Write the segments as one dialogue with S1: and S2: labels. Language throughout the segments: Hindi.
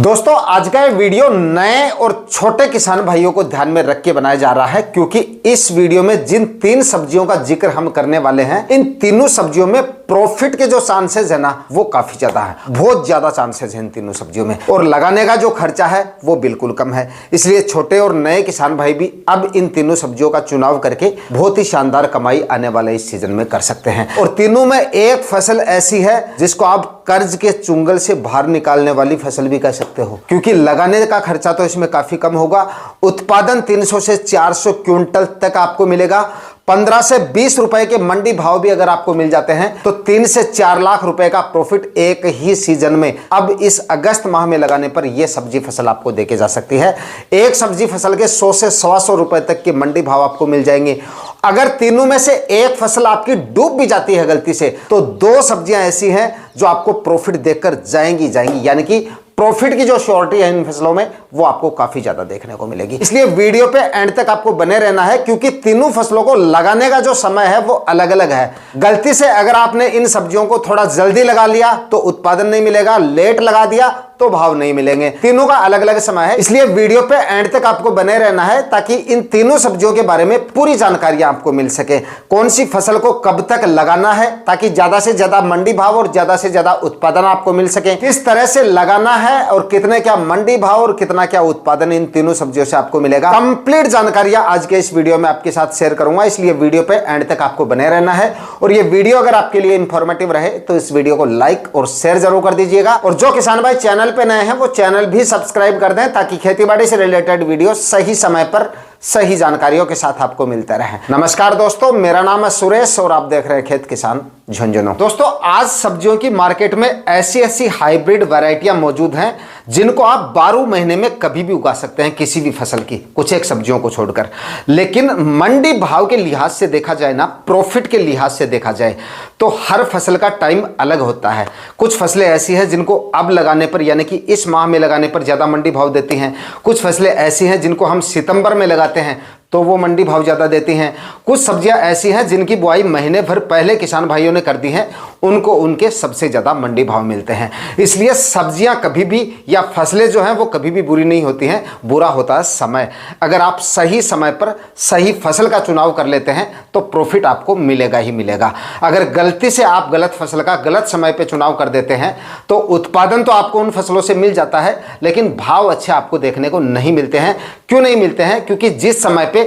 S1: दोस्तों आज का ये वीडियो नए और छोटे किसान भाइयों को ध्यान में रख के बनाया जा रहा है, क्योंकि इस वीडियो में जिन तीन सब्जियों का जिक्र हम करने वाले हैं, इन तीनों सब्जियों में प्रॉफिट के जो चांसेस है ना, वो काफी ज्यादा है। बहुत ज्यादा चांसेस हैं इन तीनों सब्जियों में, और लगाने का जो खर्चा है वो बिल्कुल कम है। इसलिए छोटे और नए किसान भाई भी अब इन तीनों सब्जियों का चुनाव करके बहुत ही शानदार कमाई आने वाले इस सीजन में कर सकते हैं। और तीनों में एक फसल ऐसी है जिसको आप कर्ज के चुंगल से बाहर निकालने वाली फसल भी कह सकते हो, क्योंकि लगाने का खर्चा तो इसमें काफी कम होगा। उत्पादन 300 से 400 क्विंटल तक आपको मिलेगा। 15 से 20 रुपए के मंडी भाव भी अगर आपको मिल जाते हैं तो 3 से 4 लाख रुपए का प्रॉफिट एक ही सीजन में अब इस अगस्त माह में लगाने पर यह सब्जी फसल आपको देके जा सकती है। एक सब्जी फसल के 100 से 125 रुपए तक के मंडी भाव आपको मिल जाएंगे। अगर तीनों में से एक फसल आपकी डूब भी जाती है गलती से, तो दो सब्जियां ऐसी हैं जो आपको प्रॉफिट देकर जाएंगी, यानी कि प्रॉफिट की जो श्योरिटी है इन फसलों में वो आपको काफी ज्यादा देखने को मिलेगी। इसलिए वीडियो पे एंड तक आपको बने रहना है, क्योंकि तीनों फसलों को लगाने का जो समय है वो अलग अलग है। गलती से अगर आपने इन सब्जियों को थोड़ा जल्दी लगा लिया तो उत्पादन नहीं मिलेगा, लेट लगा दिया तो भाव नहीं मिलेंगे। तीनों का अलग अलग समय है, इसलिए वीडियो पे एंड तक आपको बने रहना है ताकि इन तीनों सब्जियों के बारे में पूरी जानकारी आपको मिल सके। कौन सी फसल को कब तक लगाना है ताकि ज्यादा से ज्यादा मंडी भाव और ज्यादा से ज्यादा उत्पादन आपको मिल सके, किस तरह से लगाना है और कितने क्या मंडी भाव और कितना क्या उत्पादन इन तीनों सब्जियों से आपको मिलेगा। कंप्लीट जानकारियां आज के इस वीडियो में आपके साथ शेयर करूंगा, इसलिए वीडियो पे एंड तक आपको बने रहना है। और ये वीडियो अगर आपके लिए इंफॉर्मेटिव रहे तो इस वीडियो को लाइक और शेयर जरूर कर दीजिएगा। और जो किसान भाई चैनल पे नए हैं वो चैनल भी सब्सक्राइब कर दें ताकि खेतीबाड़ी से रिलेटेड वीडियो सही समय पर सही जानकारियों के साथ आपको मिलते रहे। नमस्कार दोस्तों, मेरा नाम है सुरेश और आप देख रहे हैं खेत किसान झुंझुनू। दोस्तों आज सब्जियों की मार्केट में ऐसी ऐसी हाइब्रिड वैरायटियां मौजूद हैं जिनको आप 12 महीने में कभी भी उगा सकते हैं, किसी भी फसल की, कुछ एक सब्जियों को छोड़कर। लेकिन मंडी भाव के लिहाज से देखा जाए ना, प्रॉफिट के लिहाज से देखा जाए तो हर फसल का टाइम अलग होता है। कुछ फसलें ऐसी हैं जिनको अब लगाने पर, यानी कि इस माह में लगाने पर ज्यादा मंडी भाव देती हैं। कुछ फसलें ऐसी हैं जिनको हम सितंबर में लगाते हैं तो वो मंडी भाव ज़्यादा देती हैं। कुछ सब्जियां ऐसी हैं जिनकी बुआई महीने भर पहले किसान भाइयों ने कर दी है, उनको उनके सबसे ज़्यादा मंडी भाव मिलते हैं। इसलिए सब्जियां कभी भी या फसलें जो हैं वो कभी भी बुरी नहीं होती हैं, बुरा होता है समय। अगर आप सही समय पर सही फसल का चुनाव कर लेते हैं तो प्रॉफिट आपको मिलेगा ही मिलेगा। अगर गलती से आप गलत फसल का गलत समय पर चुनाव कर देते हैं तो उत्पादन तो आपको उन फसलों से मिल जाता है, लेकिन भाव अच्छे आपको देखने को नहीं मिलते हैं। क्यों नहीं मिलते हैं? क्योंकि जिस समय पे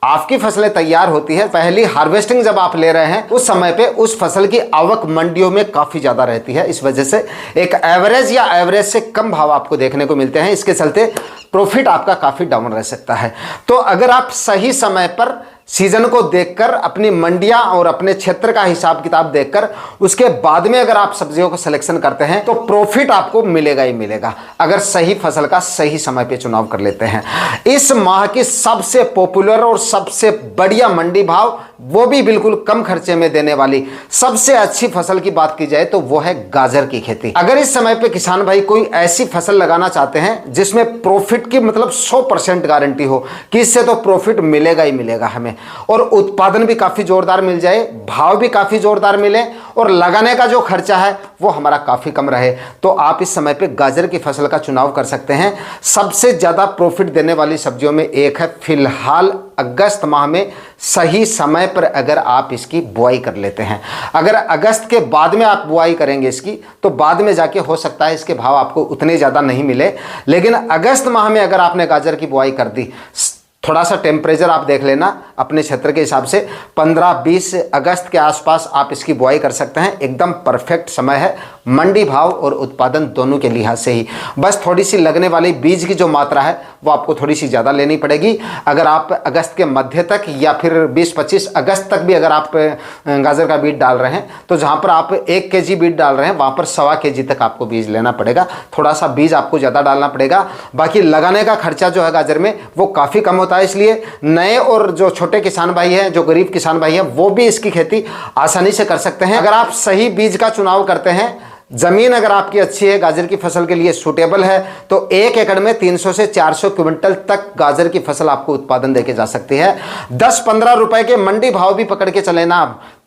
S1: आपकी फसलें तैयार होती है, पहली हार्वेस्टिंग जब आप ले रहे हैं, उस समय पे उस फसल की आवक मंडियों में काफी ज्यादा रहती है। इस वजह से एक एवरेज या एवरेज से कम भाव आपको देखने को मिलते हैं। इसके चलते प्रॉफिट आपका काफी डाउन रह सकता है। तो अगर आप सही समय पर सीजन को देखकर, अपनी मंडियां और अपने क्षेत्र का हिसाब किताब देखकर, उसके बाद में अगर आप सब्जियों को सिलेक्शन करते हैं तो प्रॉफिट आपको मिलेगा ही मिलेगा, अगर सही फसल का सही समय पे चुनाव कर लेते हैं। इस माह की सबसे पॉपुलर और सबसे बढ़िया मंडी भाव, वो भी बिल्कुल कम खर्चे में देने वाली सबसे अच्छी फसल की बात की जाए तो वो है गाजर की खेती। अगर इस समय पे किसान भाई कोई ऐसी फसल लगाना चाहते हैं जिसमें प्रॉफिट की मतलब 100% गारंटी हो कि इससे तो प्रॉफिट मिलेगा ही मिलेगा हमें, और उत्पादन भी काफी जोरदार मिल जाए, भाव भी काफी जोरदार मिले और लगाने का जो खर्चा है वो हमारा काफी कम रहे, तो आप इस समय पे गाजर की फसल का चुनाव कर सकते हैं। सबसे ज्यादा प्रॉफिट देने वाली सब्जियों में एक है। फिलहाल अगस्त माह में सही समय पर अगर आप इसकी बुआई कर लेते हैं, अगर अगस्त के बाद में आप बुआई करेंगे इसकी, तो बाद में जाके हो सकता है इसके भाव आपको उतने ज़्यादा नहीं मिले। लेकिन अगस्त माह में अगर आपने गाजर की बुआई कर दी, थोड़ा सा टेम्परेचर आप देख लेना अपने क्षेत्र के हिसाब से, 15-20 अगस्त के आसपास आप इसकी बुआई कर सकते हैं। एकदम परफेक्ट समय है मंडी भाव और उत्पादन दोनों के लिहाज से ही। बस थोड़ी सी लगने वाली बीज की जो मात्रा है वो आपको थोड़ी सी ज़्यादा लेनी पड़ेगी। अगर आप अगस्त के मध्य तक या फिर 20-25 अगस्त तक भी अगर आप गाजर का बीज डाल रहे हैं तो जहाँ पर आप 1 kg बीज डाल रहे हैं वहाँ पर 1.25 kg तक आपको बीज लेना पड़ेगा। थोड़ा सा बीज आपको ज़्यादा डालना पड़ेगा। बाकी लगाने का खर्चा जो है गाजर में वो काफ़ी कम होता है, इसलिए नए और जो छोटे किसान भाई हैं, जो गरीब किसान भाई हैं, वो भी इसकी खेती आसानी से कर सकते हैं अगर आप सही बीज का चुनाव करते हैं। जमीन अगर आपकी अच्छी है, गाजर की फसल के लिए सूटेबल है, तो 1 एकड़ में 300 से 400 क्विंटल तक गाजर की फसल आपको उत्पादन देके जा सकती है। 10-15 रुपए के मंडी भाव भी पकड़ के चले ना,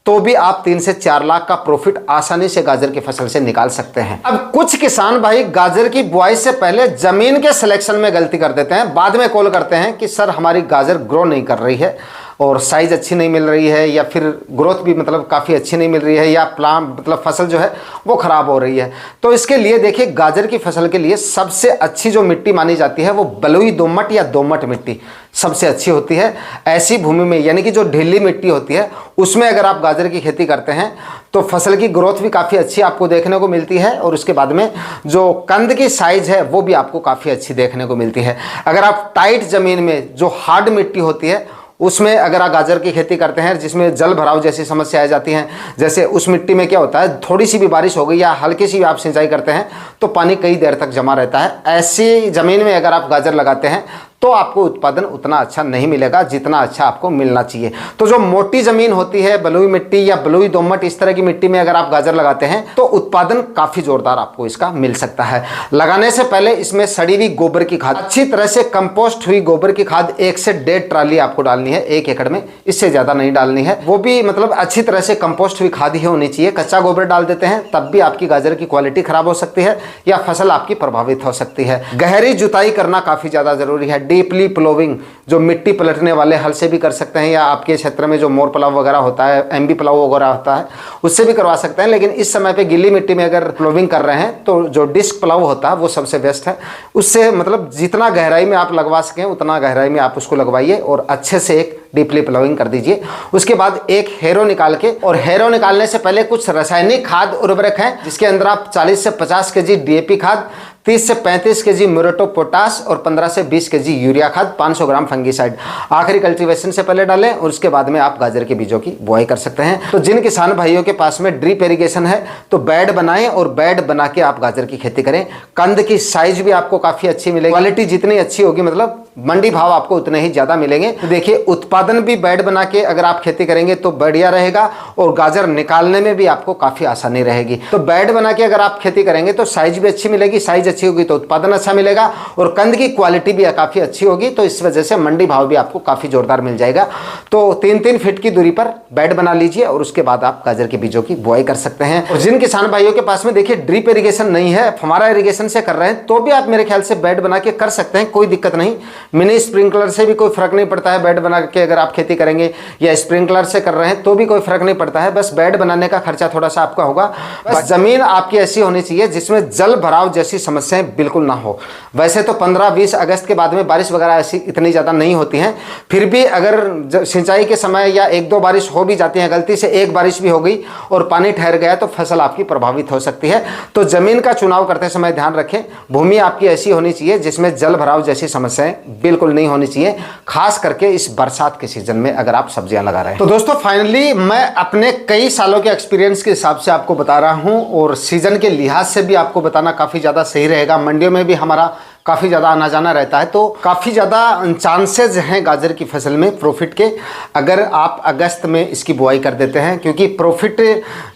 S1: तो भी आप 3 से 4 लाख का प्रॉफिट आसानी से गाजर की फसल से निकाल सकते हैं। अब कुछ किसान भाई गाजर की बुआई से पहले जमीन के सिलेक्शन में गलती कर देते हैं, बाद में कॉल करते हैं कि सर हमारी गाजर ग्रो नहीं कर रही है और साइज अच्छी नहीं मिल रही है, या फिर ग्रोथ भी मतलब काफ़ी अच्छी नहीं मिल रही है, या प्लांट मतलब फसल जो है वो ख़राब हो रही है। तो इसके लिए देखिए, गाजर की फसल के लिए सबसे अच्छी जो मिट्टी मानी जाती है वो बलुई दोमट या दोमट मिट्टी सबसे अच्छी होती है। ऐसी भूमि में यानी कि जो ढीली मिट्टी होती है उसमें अगर आप गाजर की खेती करते हैं तो फसल की ग्रोथ भी काफ़ी अच्छी आपको देखने को मिलती है, और उसके बाद में जो कंद की साइज है वो भी आपको काफ़ी अच्छी देखने को मिलती है। अगर आप टाइट ज़मीन में जो हार्ड मिट्टी होती है उसमें अगर आप गाजर की खेती करते हैं जिसमें जल भराव जैसी समस्या आ जाती हैं, जैसे उस मिट्टी में क्या होता है, थोड़ी सी भी बारिश हो गई या हल्की सी भी आप सिंचाई करते हैं तो पानी कई देर तक जमा रहता है। ऐसी ज़मीन में अगर आप गाजर लगाते हैं तो आपको उत्पादन उतना अच्छा नहीं मिलेगा जितना अच्छा आपको मिलना चाहिए। तो जो मोटी ज़मीन होती है, बलुई मिट्टी या बलुई दोमट, इस तरह की मिट्टी में अगर आप गाजर लगाते हैं तो उत्पादन काफ़ी ज़ोरदार आपको इसका मिल सकता है। लगाने से पहले इसमें सड़ी हुई गोबर की खाद, अच्छी तरह से कंपोस्ट हुई गोबर की खाद 1 से 1.5 ट्राली आपको डालनी है 1 एकड़ में, इससे ज़्यादा नहीं डालनी है। वो भी मतलब अच्छी तरह से कंपोस्ट हुई खाद ही होनी चाहिए। कच्चा गोबर डाल देते हैं तब भी आपकी गाजर की क्वालिटी खराब हो सकती है या फसल आपकी प्रभावित हो सकती है। गहरी जुताई करना काफ़ी ज़्यादा ज़रूरी है। डीपली प्लोविंग जो मिट्टी पलटने वाले हल से भी कर सकते हैं, या आपके क्षेत्र में जो मोर प्लाव वगैरह होता है, एमबी प्लाव वगैरह होता है, उससे भी करवा सकते हैं। लेकिन इस समय पे गीली मिट्टी में अगर प्लोविंग कर रहे हैं तो जो डिस्क प्लाव होता है वो सबसे बेस्ट है। उससे मतलब जितना गहराई में आप लगवा सकें उतना गहराई में आप उसको लगवाइए और अच्छे से एक डीपली प्लोविंग कर दीजिए। उसके बाद एक हैरो निकाल के, और हैरो निकालने से पहले कुछ रासायनिक खाद उर्वरक हैं जिसके अंदर आप 40 से 50 केजी डीएपी खाद, 30 से 35 केजी म्यूरेटो पोटास और 15 से 20 केजी यूरिया खाद, 500 ग्राम फंगीसाइड आखिरी कल्टीवेशन से पहले डालें, और उसके बाद में आप गाजर के बीजों की बुआई कर सकते हैं। तो जिन किसान भाइयों के पास में ड्रिप इरिगेशन है तो बेड बनाएं और बेड बना के आप गाजर की खेती करें। कंद की साइज भी आपको काफ़ी अच्छी मिलेगी, क्वालिटी जितनी अच्छी होगी मतलब मंडी भाव आपको उतने ही ज़्यादा मिलेंगे। तो देखिए, उत्पादन भी बेड बना के अगर आप खेती करेंगे तो बढ़िया रहेगा, और गाजर निकालने में भी आपको काफ़ी आसानी रहेगी। तो बेड बना के अगर आप खेती करेंगे तो साइज भी अच्छी मिलेगी, साइज अच्छी होगी तो उत्पादन अच्छा मिलेगा, और कंद की क्वालिटी भी काफ़ी अच्छी होगी। तो इस वजह से मंडी भाव भी आपको काफ़ी जोरदार मिल जाएगा। तो 3-3 फीट की दूरी पर बेड बना लीजिए और उसके बाद आप गाजर के बीजों की बुआई कर सकते हैं। और जिन किसान भाइयों के पास में देखिए ड्रिप इरिगेशन नहीं है, हमारा इरिगेशन से कर रहे हैं, तो भी आप मेरे ख्याल से बेड बना के कर सकते हैं, कोई दिक्कत नहीं। मिनी स्प्रिंकलर से भी कोई फर्क नहीं पड़ता है, बेड बना के अगर आप खेती करेंगे, या स्प्रिंकलर से कर रहे हैं तो भी कोई फर्क नहीं पड़ता है। बस बेड बनाने का खर्चा थोड़ा सा आपका होगा। बस जमीन आपकी ऐसी होनी चाहिए जिसमें जल भराव जैसी समस्याएं बिल्कुल ना हो। वैसे तो 15-20 अगस्त के बाद में बारिश वगैरह ऐसी इतनी ज़्यादा नहीं होती हैं, फिर भी अगर सिंचाई के समय या 1-2 बारिश हो भी जाती है, गलती से एक बारिश भी हो गई और पानी ठहर गया तो फसल आपकी प्रभावित हो सकती है। तो जमीन का चुनाव करते समय ध्यान रखें, भूमि आपकी ऐसी होनी चाहिए जिसमें जल भराव जैसी समस्याएं बिल्कुल नहीं होनी चाहिए, खास करके इस बरसात के सीजन में अगर आप सब्जियां लगा रहे हैं। तो दोस्तों फाइनली मैं अपने कई सालों के एक्सपीरियंस के हिसाब से आपको बता रहा हूं, और सीजन के लिहाज से भी आपको बताना काफ़ी ज़्यादा सही रहेगा। मंडियों में भी हमारा काफ़ी ज़्यादा आना जाना रहता है, तो काफ़ी ज़्यादा चांसेज हैं गाजर की फसल में प्रॉफिट के, अगर आप अगस्त में इसकी बुआई कर देते हैं, क्योंकि प्रॉफिट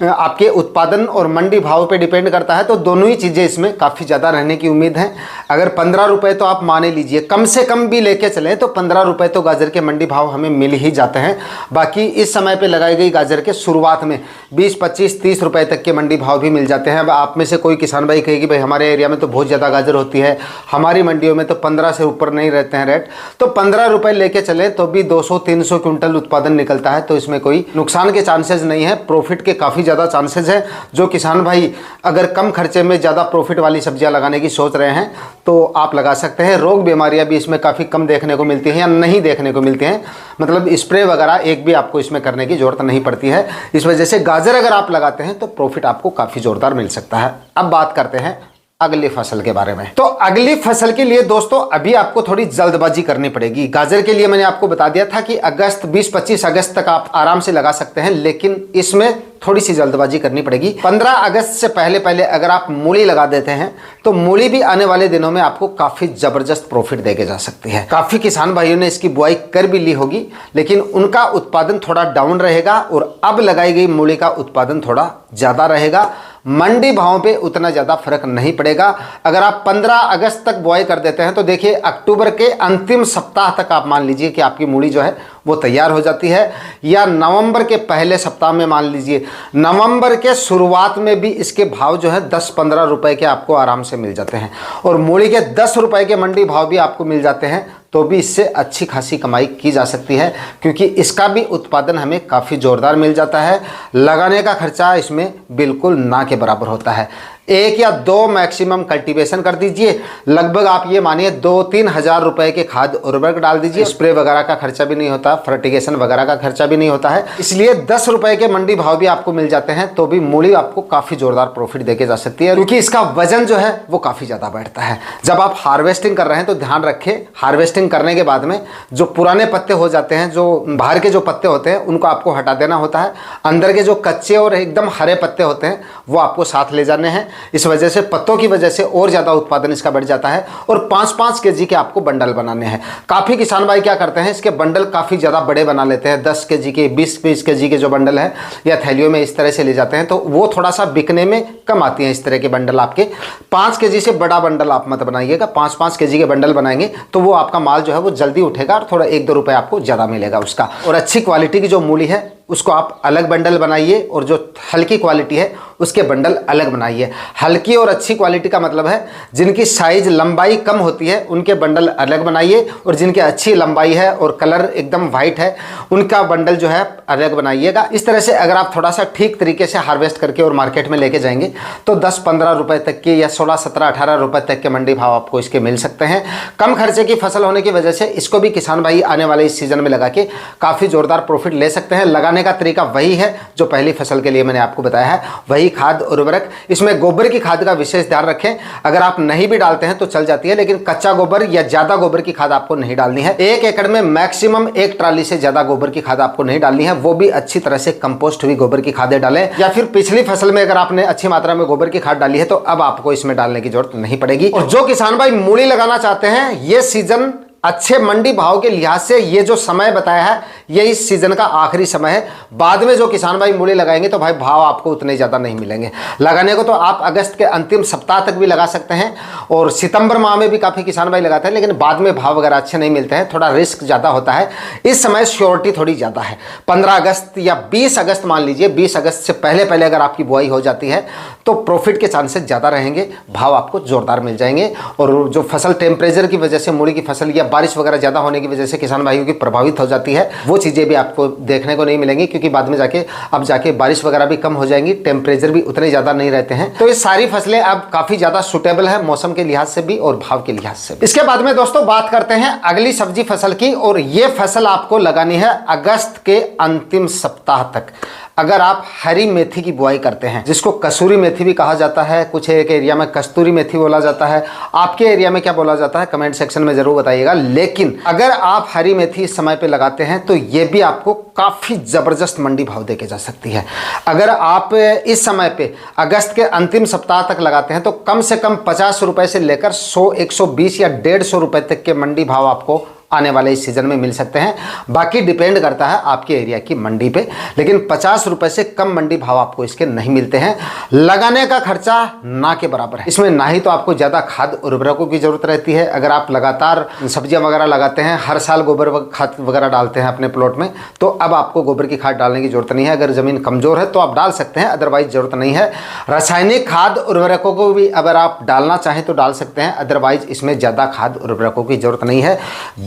S1: आपके उत्पादन और मंडी भाव पे डिपेंड करता है। तो दोनों ही चीज़ें इसमें काफ़ी ज़्यादा रहने की उम्मीद है। अगर 15 रुपये तो आप मान लीजिए, कम से कम भी लेके चलें तो 15 रुपये तो गाजर के मंडी भाव हमें मिल ही जाते हैं। बाकी इस समय पर लगाई गई गाजर के शुरुआत में 20, 25, 30 रुपये तक के मंडी भाव भी मिल जाते हैं। अब आप में से कोई किसान भाई कहेगी भाई हमारे एरिया में तो बहुत ज़्यादा गाजर होती है, हमारी मंडियों में तो 15 से ऊपर नहीं रहते हैं रेट, तो 15 रुपए लेके चले तो भी 200-300 क्विंटल उत्पादन निकलता है। तो इसमें कोई नुकसान के चांसेस नहीं है, प्रॉफिट के काफ़ी ज़्यादा चांसेस है। जो किसान भाई अगर कम खर्चे में ज़्यादा प्रॉफिट वाली सब्जियां लगाने की सोच रहे हैं तो आप लगा सकते हैं। रोग बीमारियां भी इसमें काफ़ी कम देखने को मिलती हैं या नहीं देखने को मिलती हैं, मतलब स्प्रे वगैरह एक भी आपको इसमें करने की ज़रूरत नहीं पड़ती है। इस वजह से गाजर अगर आप लगाते हैं तो प्रॉफिट आपको काफ़ी ज़ोरदार मिल सकता है। अब बात करते हैं अगली फसल के बारे में। तो अगली फसल के लिए दोस्तों अभी आपको थोड़ी जल्दबाजी करनी पड़ेगी। गाजर के लिए मैंने आपको बता दिया था कि अगस्त 20-25 अगस्त तक आप आराम से लगा सकते हैं, लेकिन इसमें थोड़ी सी जल्दबाजी करनी पड़ेगी। 15 अगस्त से पहले अगर आप मूली लगा देते हैं तो मूली भी आने वाले दिनों में आपको काफी जबरदस्त प्रॉफिट देके जा सकती है। काफी किसान भाइयों ने इसकी बुआई कर भी ली होगी, लेकिन उनका उत्पादन थोड़ा डाउन रहेगा और अब लगाई गई मूली का उत्पादन थोड़ा ज्यादा रहेगा। मंडी भाव पे उतना ज़्यादा फर्क नहीं पड़ेगा। अगर आप 15 अगस्त तक बुआई कर देते हैं तो देखिए अक्टूबर के अंतिम सप्ताह तक आप मान लीजिए कि आपकी मूली जो है वो तैयार हो जाती है, या नवंबर के पहले सप्ताह में, मान लीजिए नवंबर के शुरुआत में भी इसके भाव जो है 10-15 रुपए के आपको आराम से मिल जाते हैं, और मूली के 10 रुपए के मंडी भाव भी आपको मिल जाते हैं, तो भी इससे अच्छी खासी कमाई की जा सकती है, क्योंकि इसका भी उत्पादन हमें काफ़ी ज़ोरदार मिल जाता है। लगाने का खर्चा इसमें बिल्कुल ना के बराबर होता है। 1 या 2 मैक्सिमम कल्टीवेशन कर दीजिए, लगभग आप ये मानिए 2-3 हज़ार रुपए के खाद उर्वरक डाल दीजिए, स्प्रे वगैरह का खर्चा भी नहीं होता, फर्टिगेशन वगैरह का खर्चा भी नहीं होता है, इसलिए 10 रुपए के मंडी भाव भी आपको मिल जाते हैं, तो भी मूली आपको काफ़ी ज़ोरदार प्रॉफिट देके जा सकती है, क्योंकि इसका वजन जो है वो काफ़ी ज़्यादा बैठता है। जब आप हार्वेस्टिंग कर रहे हैं तो ध्यान रखें, हार्वेस्टिंग करने के बाद में जो पुराने पत्ते हो जाते हैं, जो बाहर के जो पत्ते होते हैं उनको आपको हटा देना होता है, अंदर के जो कच्चे और एकदम हरे पत्ते होते हैं वो आपको साथ ले जाने हैं। इस वजह से पत्तों की वजह से और ज़्यादा उत्पादन इसका बढ़ जाता है, और 5-5 केजी के आपको बंडल बनाने हैं। काफ़ी किसान भाई क्या करते हैं, इसके बंडल काफ़ी ज़्यादा बड़े बना लेते हैं, 10 केजी के, 20-20 केजी के जो बंडल है या थैलियों में इस तरह से ले जाते हैं, तो वो थोड़ा सा बिकने में कम आती हैं इस तरह के बंडल आपके। 5 केजी से बड़ा बंडल आप मत बनाइएगा, 5-5 केजी के बंडल बनाएंगे तो वो आपका माल जो है वो जल्दी उठेगा और थोड़ा 1-2 रुपये आपको ज़्यादा मिलेगा उसका। और अच्छी क्वालिटी की जो मूली है उसको आप अलग बंडल बनाइए, और जो हल्की क्वालिटी है उसके बंडल अलग बनाइए। हल्की और अच्छी क्वालिटी का मतलब है जिनकी साइज लंबाई कम होती है उनके बंडल अलग बनाइए, और जिनकी अच्छी लंबाई है और कलर एकदम वाइट है उनका बंडल जो है अलग बनाइएगा। इस तरह से अगर आप थोड़ा सा ठीक तरीके से हार्वेस्ट करके और मार्केट में लेके जाएंगे तो 10-15 रुपए तक के, या 16-17-18 रुपए तक के मंडी भाव आपको इसके मिल सकते हैं। कम खर्चे की फसल होने की वजह से इसको भी किसान भाई आने वाले इस सीजन में लगा के काफ़ी जोरदार प्रॉफिट ले सकते हैं। लगाने का तरीका वही है जो पहली फसल के लिए मैंने आपको बताया है, वही खाद उर्वरक। इसमें गोबर की खाद का विशेष ध्यान रखें, अगर आप नहीं भी डालते हैं तो चल जाती है, लेकिन कच्चा गोबर या ज्यादा गोबर की खाद आपको नहीं डालनी है। 1 एकड़ में मैक्सिमम 1 ट्राली से ज्यादा गोबर की खाद आपको नहीं डालनी है, वो भी अच्छी तरह से कंपोस्ट हुई गोबर की खादें डालें, या फिर पिछली फसल में अगर आपने अच्छी मात्रा में गोबर की खाद डाली है तो अब आपको इसमें डालने की जरूरत नहीं पड़ेगी। और जो किसान भाई मूली लगाना चाहते हैं, ये सीजन अच्छे मंडी भाव के लिहाज से ये जो समय बताया है ये इस सीजन का आखिरी समय है। बाद में जो किसान भाई मूली लगाएंगे तो भाई भाव आपको उतने ज़्यादा नहीं मिलेंगे। लगाने को तो आप अगस्त के अंतिम सप्ताह तक भी लगा सकते हैं, और सितंबर माह में भी काफ़ी किसान भाई लगाते हैं, लेकिन बाद में भाव वगैरह अच्छे नहीं मिलते हैं, थोड़ा रिस्क ज़्यादा होता है। इस समय श्योरिटी थोड़ी ज़्यादा है। 15 अगस्त या 20 अगस्त मान लीजिए, 20 अगस्त से पहले पहले अगर आपकी बुआई हो जाती है तो प्रॉफिट के चांसेस ज़्यादा रहेंगे, भाव आपको जोरदार मिल जाएंगे। और जो फसल टेम्परेचर की वजह से मूली की फसल या बारिश वगैरह ज़्यादा होने की वजह से किसान भाइयों की प्रभावित हो जाती है, वो चीज़ें भी आपको देखने को नहीं मिलेंगी, क्योंकि बाद में जाके बारिश वगैरह भी कम हो जाएंगी, टेम्परेचर भी उतने ज़्यादा नहीं रहते हैं। तो ये सारी फसलें अब काफ़ी ज़्यादा सुटेबल है मौसम के लिहाज से भी और भाव के लिहाज से भी। इसके बाद में दोस्तों बात करते हैं अगली सब्जी फसल की, और ये फसल आपको लगानी है अगस्त के अंतिम सप्ताह तक। अगर आप हरी मेथी की बुआई करते हैं, जिसको कसूरी मेथी भी कहा जाता है, कुछ एक एरिया में कस्तूरी मेथी बोला जाता है, आपके एरिया में क्या बोला जाता है कमेंट सेक्शन में जरूर बताइएगा। लेकिन अगर आप हरी मेथी इस समय पे लगाते हैं तो ये भी आपको काफ़ी ज़बरदस्त मंडी भाव देके जा सकती है। अगर आप इस समय पे अगस्त के अंतिम सप्ताह तक लगाते हैं तो कम से कम 50 रुपये से लेकर 100, 120 या 150 रुपये तक के मंडी भाव आपको आने वाले इस सीजन में मिल सकते हैं। बाकी डिपेंड करता है आपके एरिया की मंडी पे, लेकिन 50 रुपए से कम मंडी भाव आपको इसके नहीं मिलते हैं। लगाने का खर्चा ना के बराबर है। इसमें ना ही तो आपको ज़्यादा खाद उर्वरकों की ज़रूरत रहती है। अगर आप लगातार सब्जियां वगैरह लगाते हैं, हर साल गोबर खाद वगैरह डालते हैं अपने प्लॉट में, तो अब आपको गोबर की खाद डालने की जरूरत नहीं है। अगर ज़मीन कमज़ोर है तो आप डाल सकते हैं, अदरवाइज ज़रूरत नहीं है। रासायनिक खाद उर्वरकों को भी अगर आप डालना चाहें तो डाल सकते हैं, अदरवाइज इसमें ज़्यादा खाद उर्वरकों की ज़रूरत नहीं है।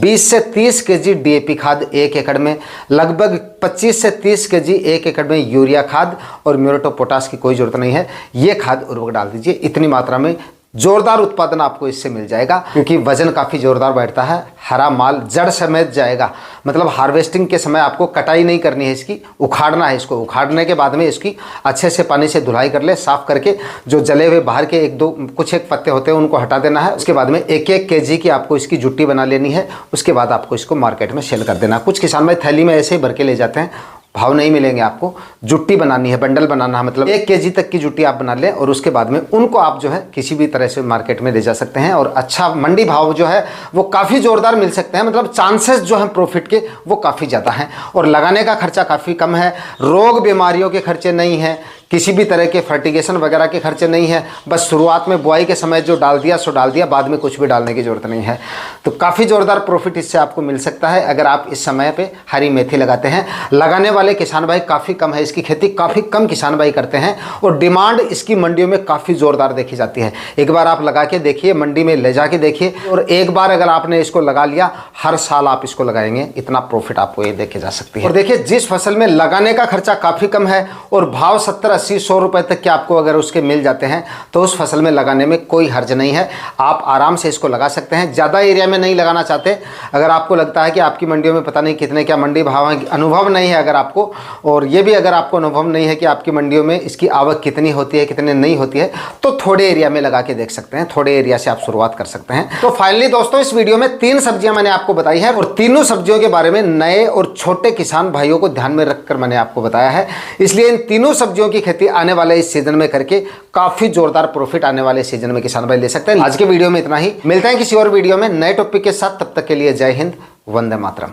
S1: 20 से 30 केजी डीएपी खाद 1 एकड़ में, लगभग 25 से 30 केजी 1 एकड़ में यूरिया खाद और म्यूरेट ऑफ पोटाश की कोई ज़रूरत नहीं है। ये खाद उर्वरक डाल दीजिए, इतनी मात्रा में जोरदार उत्पादन आपको इससे मिल जाएगा, क्योंकि वजन काफ़ी जोरदार बैठता है। हरा माल जड़ समेत जाएगा, मतलब हार्वेस्टिंग के समय आपको कटाई नहीं करनी है, इसकी उखाड़ना है। इसको उखाड़ने के बाद में इसकी अच्छे से पानी से धुलाई कर ले, साफ करके जो जले हुए बाहर के कुछ एक पत्ते होते हैं उनको हटा देना है। उसके बाद में 1-1 केजी की आपको इसकी जुट्टी बना लेनी है। उसके बाद आपको इसको मार्केट में सेल कर देना। कुछ किसान भाई थैली में ऐसे ही भर के ले जाते हैं, भाव नहीं मिलेंगे आपको। जुट्टी बनानी है, बंडल बनाना है, मतलब 1 केजी तक की जुट्टी आप बना लें, और उसके बाद में उनको आप जो है किसी भी तरह से मार्केट में ले जा सकते हैं, और अच्छा मंडी भाव जो है वो काफ़ी ज़ोरदार मिल सकते हैं। मतलब चांसेस जो हैं प्रॉफिट के वो काफ़ी ज़्यादा हैं, और लगाने का खर्चा काफ़ी कम है। रोग बीमारियों के खर्चे नहीं हैं, किसी भी तरह के फर्टिगेशन वगैरह के खर्चे नहीं है। बस शुरुआत में बुआई के समय जो डाल दिया सो डाल दिया, बाद में कुछ भी डालने की जरूरत नहीं है। तो काफ़ी ज़ोरदार प्रॉफिट इससे आपको मिल सकता है अगर आप इस समय पे हरी मेथी लगाते हैं। लगाने वाले किसान भाई काफ़ी कम है, इसकी खेती काफ़ी कम किसान भाई करते हैं और डिमांड इसकी मंडियों में काफ़ी ज़ोरदार देखी जाती है। एक बार आप लगा के देखिए, मंडी में ले जाके देखिए, और एक बार अगर आपने इसको लगा लिया, हर साल आप इसको लगाएंगे, इतना प्रॉफिट आपको ये देखे जा सकती है। और देखिए, जिस फसल में लगाने का खर्चा काफ़ी कम है और भाव 70, 80, 100 रुपए तक के आपको अगर उसके मिल जाते हैं तो उस फसल में लगाने में कोई हर्ज नहीं है। आप आराम से इसको लगा सकते हैं। ज़्यादा एरिया में नहीं लगाना चाहते, अगर आपको लगता है कि आपकी मंडियों में पता नहीं कितने क्या मंडी भाव हैं, अनुभव नहीं है अगर आपको, और ये भी अगर आपको अनुभव नहीं है कि आपकी मंडियों में इसकी आवक कितनी होती है कितनी नहीं होती है, तो थोड़े एरिया में लगा के देख सकते हैं। थोड़े एरिया से आप शुरुआत कर सकते हैं। तो फाइनली दोस्तों, इस वीडियो में 3 सब्जियां मैंने आपको बताई है और तीनों सब्जियों के बारे में नए और छोटे किसान भाइयों को ध्यान में रखकर मैंने आपको बताया है। इसलिए इन तीनों सब्जियों की खेती आने वाले इस सीजन में करके काफी जोरदार प्रॉफिट आने वाले सीजन में किसान भाई ले सकते हैं। आज के वीडियो में इतना ही, मिलते हैं किसी और वीडियो में नए टॉपिक के साथ। तब तक के लिए जय हिंद, वंदे मातरम।